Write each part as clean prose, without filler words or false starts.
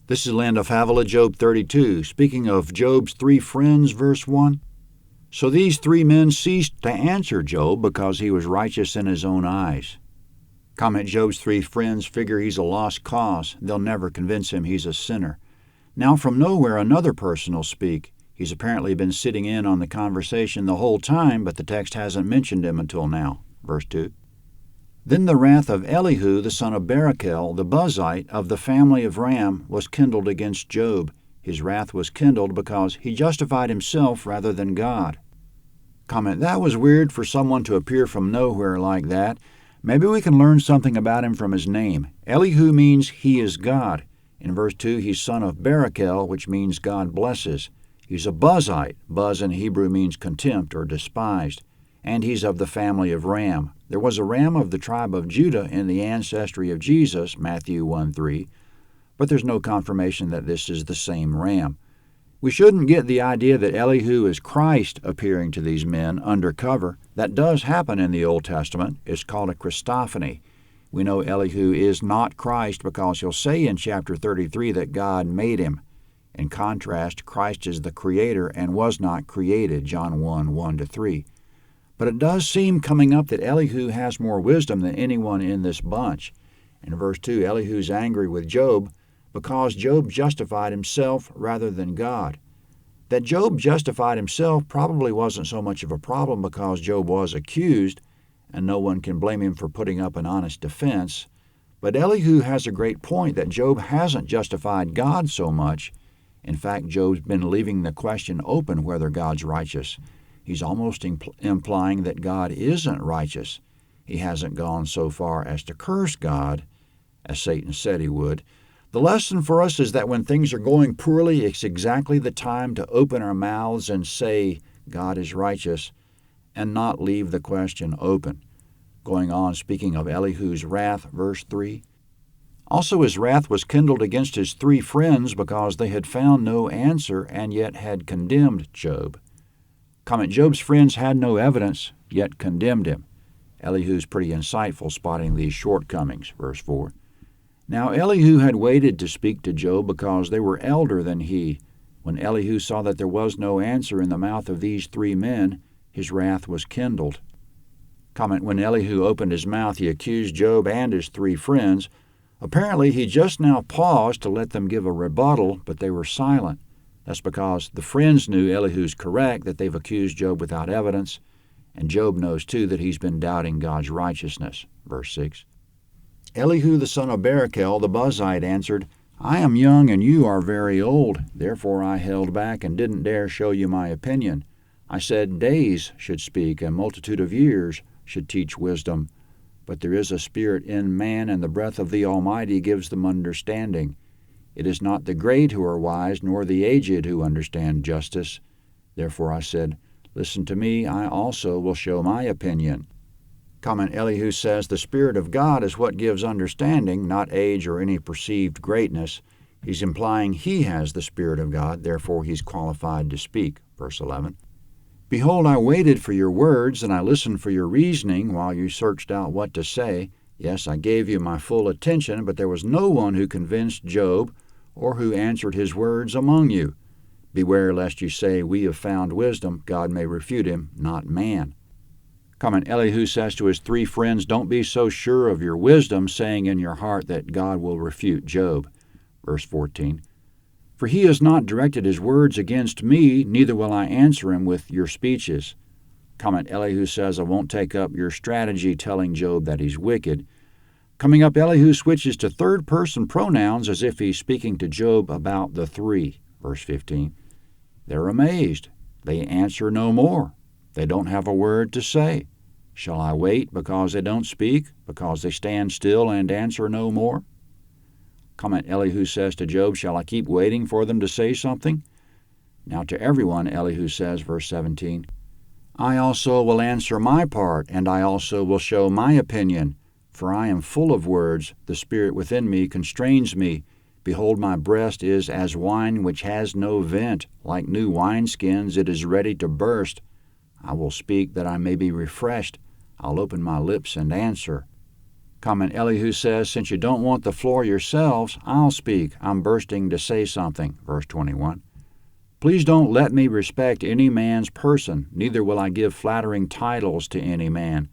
This is Land of Havilah, Job 32. Speaking of Job's three friends, verse 1. So these three men ceased to answer Job because he was righteous in his own eyes. Comment: Job's three friends figure he's a lost cause. They'll never convince him he's a sinner. Now from nowhere another person will speak. He's apparently been sitting in on the conversation the whole time, but the text hasn't mentioned him until now. Verse 2. Then the wrath of Elihu the son of Barachel, the Buzite, of the family of Ram, was kindled against Job. His wrath was kindled because he justified himself rather than God. Comment: that was weird for someone to appear from nowhere like that. Maybe we can learn something about him from his name. Elihu means he is God. In verse 2, he's son of Barachel, which means God blesses. He's a Buzite. Buz in Hebrew means contempt or despised. And he's of the family of Ram. There was a ram of the tribe of Judah in the ancestry of Jesus, Matthew 1:3, but there's no confirmation that this is the same ram. We shouldn't get the idea that Elihu is Christ appearing to these men undercover. That does happen in the Old Testament. It's called a Christophany. We know Elihu is not Christ because he'll say in chapter 33 that God made him. In contrast, Christ is the Creator and was not created, John 1:1-3. But it does seem coming up that Elihu has more wisdom than anyone in this bunch. In verse 2, Elihu's angry with Job because Job justified himself rather than God. That Job justified himself probably wasn't so much of a problem because Job was accused, and no one can blame him for putting up an honest defense. But Elihu has a great point that Job hasn't justified God so much. In fact, Job's been leaving the question open whether God's righteous. He's almost implying that God isn't righteous. He hasn't gone so far as to curse God, as Satan said he would. The lesson for us is that when things are going poorly, it's exactly the time to open our mouths and say God is righteous and not leave the question open. Going on, speaking of Elihu's wrath, verse 3. Also his wrath was kindled against his three friends because they had found no answer and yet had condemned Job. Comment: Job's friends had no evidence, yet condemned him. Elihu's pretty insightful spotting these shortcomings. Verse 4. Now Elihu had waited to speak to Job because they were elder than he. When Elihu saw that there was no answer in the mouth of these three men, his wrath was kindled. Comment: when Elihu opened his mouth, he accused Job and his three friends. Apparently he just now paused to let them give a rebuttal, but they were silent. That's because the friends knew Elihu's correct, that they've accused Job without evidence, and Job knows too that he's been doubting God's righteousness. Verse 6. Elihu the son of Barachel the Buzite answered, I am young and you are very old. Therefore I held back and didn't dare show you my opinion. I said days should speak, and multitude of years should teach wisdom. But there is a spirit in man, and the breath of the Almighty gives them understanding. It is not the great who are wise, nor the aged who understand justice. Therefore I said, Listen to me, I also will show my opinion. Comment: Elihu says the Spirit of God is what gives understanding, not age or any perceived greatness. He's implying he has the Spirit of God, therefore he's qualified to speak. Verse 11. Behold, I waited for your words, and I listened for your reasoning while you searched out what to say. Yes, I gave you my full attention, but there was no one who convinced Job or who answered his words among you. Beware lest you say, We have found wisdom. God may refute him, not man. Comment: Elihu says to his three friends, Don't be so sure of your wisdom, saying in your heart that God will refute Job. Verse 14. For he has not directed his words against me, neither will I answer him with your speeches. Comment: Elihu says, I won't take up your strategy telling Job that he's wicked. Coming up, Elihu switches to third-person pronouns as if he's speaking to Job about the three. Verse 15. They're amazed. They answer no more. They don't have a word to say. Shall I wait because they don't speak, because they stand still and answer no more? Comment: Elihu says to Job, Shall I keep waiting for them to say something? Now to everyone, Elihu says, verse 17, I also will answer my part, and I also will show my opinion. For I am full of words, the spirit within me constrains me. Behold, my breast is as wine which has no vent. Like new wineskins, it is ready to burst. I will speak that I may be refreshed. I'll open my lips and answer. Comment Elihu says, since you don't want the floor yourselves, I'll speak. I'm bursting to say something. Verse 21. Please don't let me respect any man's person, neither will I give flattering titles to any man.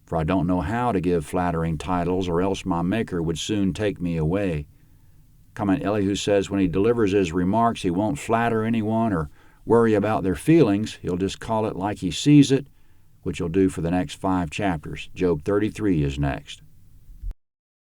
For I don't know how to give flattering titles, or else my Maker would soon take me away. Comment Elihu says when he delivers his remarks, he won't flatter anyone or worry about their feelings. He'll just call it like he sees it, which he'll do for the next 5 chapters. Job 33 is next.